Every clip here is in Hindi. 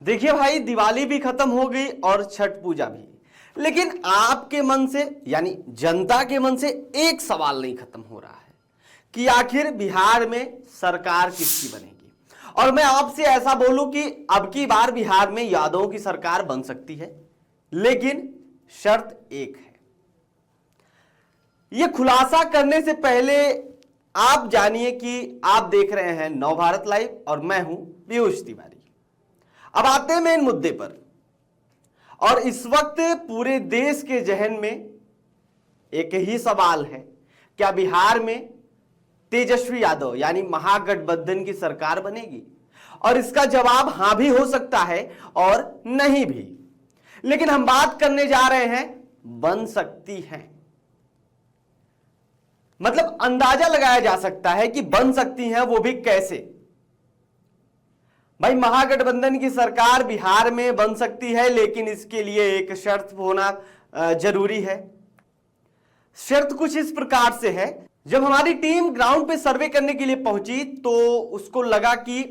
देखिए भाई, दिवाली भी खत्म हो गई और छठ पूजा भी, लेकिन आपके मन से यानी जनता के मन से एक सवाल नहीं खत्म हो रहा है कि आखिर बिहार में सरकार किसकी बनेगी। और मैं आपसे ऐसा बोलूं कि अब की बार बिहार में यादवों की सरकार बन सकती है, लेकिन शर्त एक है। यह खुलासा करने से पहले आप जानिए कि आप देख रहे हैं नवभारत लाइव और मैं हूं पीयूष तिवारी। अब आते हैं मेन मुद्दे पर। और इस वक्त पूरे देश के जहन में एक ही सवाल है, क्या बिहार में तेजस्वी यादव यानी महागठबंधन की सरकार बनेगी? और इसका जवाब हां भी हो सकता है और नहीं भी। लेकिन हम बात करने जा रहे हैं बन सकती है, मतलब अंदाजा लगाया जा सकता है कि बन सकती हैं, वो भी कैसे। भाई, महागठबंधन की सरकार बिहार में बन सकती है, लेकिन इसके लिए एक शर्त होना जरूरी है। शर्त कुछ इस प्रकार से है, जब हमारी टीम ग्राउंड पे सर्वे करने के लिए पहुंची तो उसको लगा कि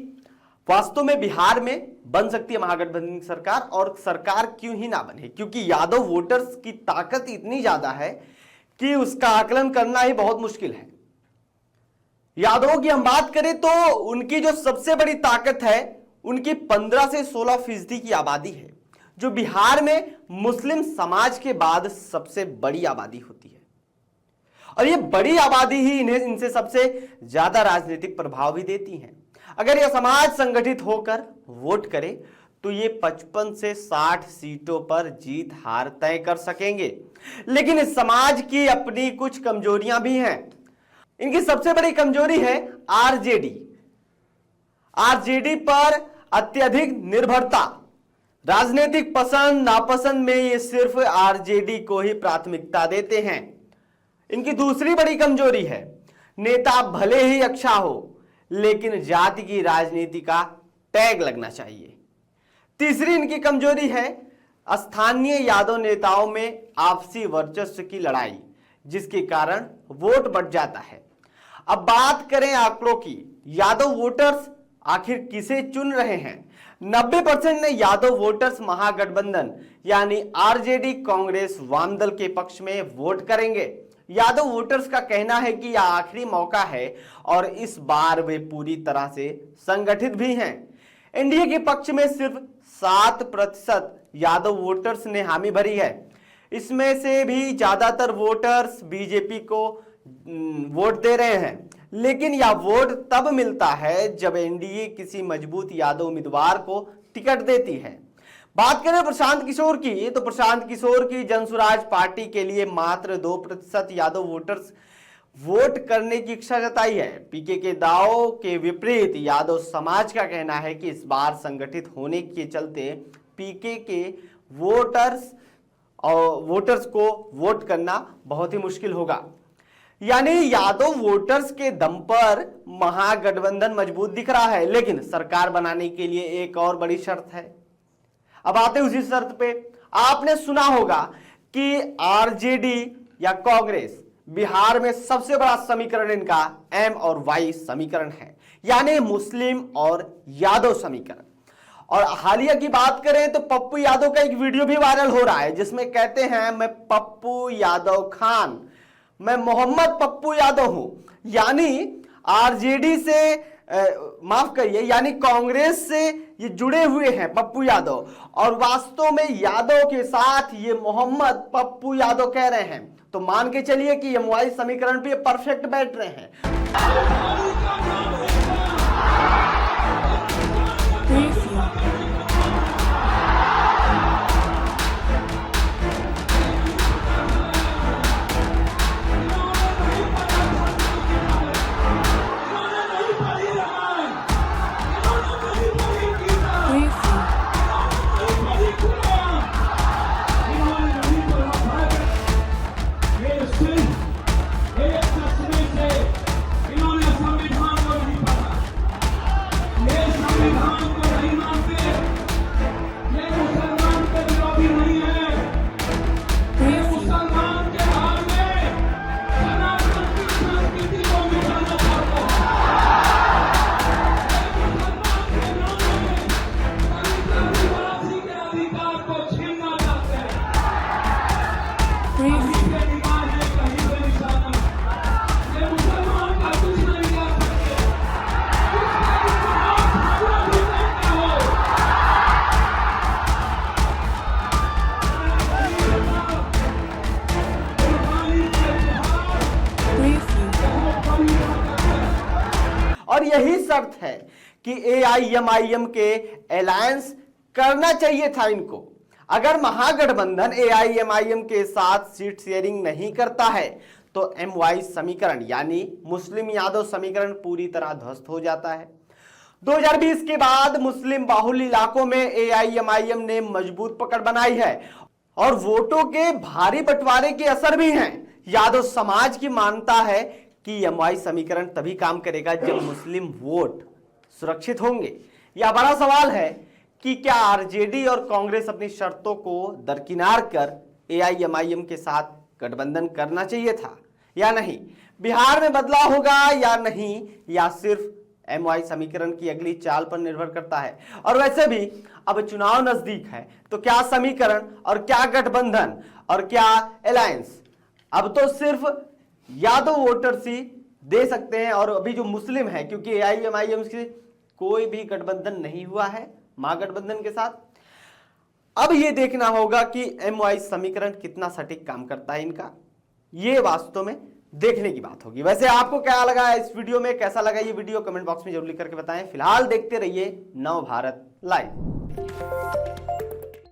वास्तव में बिहार में बन सकती है महागठबंधन की सरकार। और सरकार क्यों ही ना बने, क्योंकि यादव वोटर्स की ताकत इतनी ज्यादा है कि उसका आकलन करना ही बहुत मुश्किल है। यादवों की हम बात करें तो उनकी जो सबसे बड़ी ताकत है, उनकी 15 से 16% की आबादी है, जो बिहार में मुस्लिम समाज के बाद सबसे बड़ी आबादी होती है। और ये बड़ी आबादी ही इन्हें इनसे सबसे ज्यादा राजनीतिक प्रभाव भी देती है। अगर यह समाज संगठित होकर वोट करे तो ये 55 से 60 सीटों पर जीत हार तय कर सकेंगे। लेकिन इस समाज की अपनी कुछ कमजोरियां भी हैं। इनकी सबसे बड़ी कमजोरी है आरजेडी। आरजेडी पर अत्यधिक निर्भरता। राजनीतिक पसंद नापसंद में ये सिर्फ आरजेडी को ही प्राथमिकता देते हैं। इनकी दूसरी बड़ी कमजोरी है, नेता भले ही अच्छा हो लेकिन जाति की राजनीति का टैग लगना चाहिए। तीसरी इनकी कमजोरी है स्थानीय यादव नेताओं में आपसी वर्चस्व की लड़ाई, जिसके कारण वोट बढ़ जाता है। अब बात करें आंकड़ों की, यादव वोटर्स आखिर किसे चुन रहे हैं? 90% ने यादव वोटर्स महागठबंधन यानी आरजेडी, कांग्रेस, वामदल के पक्ष में वोट करेंगे। यादव वोटर्स का कहना है कि यह आखिरी मौका है और इस बार वे पूरी तरह से संगठित भी हैं। एनडीए के पक्ष में सिर्फ 7% यादव वोटर्स ने हामी भरी है। इसमें से भी ज्यादातर वोटर्स बीजेपी को वोट दे रहे हैं, लेकिन यह वोट तब मिलता है जब एनडीए किसी मजबूत यादव उम्मीदवार को टिकट देती है। बात करें प्रशांत किशोर की, तो प्रशांत किशोर की जनसुराज पार्टी के लिए मात्र 2% यादव वोटर्स वोट करने की इच्छा जताई है। पीके के दावों के विपरीत यादव समाज का कहना है कि इस बार संगठित होने के चलते पीके के वोटर्स को वोट करना बहुत ही मुश्किल होगा। यानी यादव वोटर्स के दम पर महागठबंधन मजबूत दिख रहा है, लेकिन सरकार बनाने के लिए एक और बड़ी शर्त है। अब आते उसी शर्त पे, आपने सुना होगा कि आरजेडी या कांग्रेस बिहार में सबसे बड़ा समीकरण इनका एम और वाई समीकरण है, यानी मुस्लिम और यादव समीकरण। और हालिया की बात करें तो पप्पू यादव का एक वीडियो भी वायरल हो रहा है, जिसमें कहते हैं मैं पप्पू यादव खान, मैं मोहम्मद पप्पू यादव हूं। यानी आरजेडी से माफ करिए, यानी कांग्रेस से ये जुड़े हुए हैं पप्पू यादव, और वास्तव में यादव के साथ ये मोहम्मद पप्पू यादव कह रहे हैं। तो मान के चलिए कि ये मोबाइल समीकरण पे परफेक्ट बैठ रहे हैं। यही शर्त है कि AIMIM के अलायंस करना चाहिए था इनको। अगर महागठबंधन AIMIM के साथ सीट शेयरिंग नहीं करता है तो MY समीकरण यानी मुस्लिम यादव समीकरण पूरी तरह ध्वस्त हो जाता है। 2020 के बाद मुस्लिम बाहुल्य इलाकों में AIMIM ने मजबूत पकड़ बनाई है और वोटों के भारी बंटवारे के असर भी हैं। यादव समाज की मानता है कि MY समीकरण तभी काम करेगा जब मुस्लिम वोट सुरक्षित होंगे। यह बड़ा सवाल है कि क्या RJD और कांग्रेस अपनी शर्तों को दरकिनार कर AIMIM के साथ गठबंधन करना चाहिए था या नहीं। बिहार में बदलाव होगा या नहीं, या सिर्फ MY समीकरण की अगली चाल पर निर्भर करता है। और वैसे भी अब चुनाव नजदीक है तो क्या समीकरण और क्या गठबंधन और क्या अलायंस, अब तो सिर्फ यादव वोटर्स ही दे सकते हैं। और अभी जो मुस्लिम है, क्योंकि AIMIM से कोई भी गठबंधन नहीं हुआ है महागठबंधन के साथ, अब यह देखना होगा कि MY समीकरण कितना सटीक काम करता है इनका, ये वास्तव में देखने की बात होगी। वैसे आपको क्या लगा इस वीडियो में, कैसा लगा ये वीडियो, कमेंट बॉक्स में जरूर लिख करके बताएं। फिलहाल देखते रहिए नव भारत लाइव।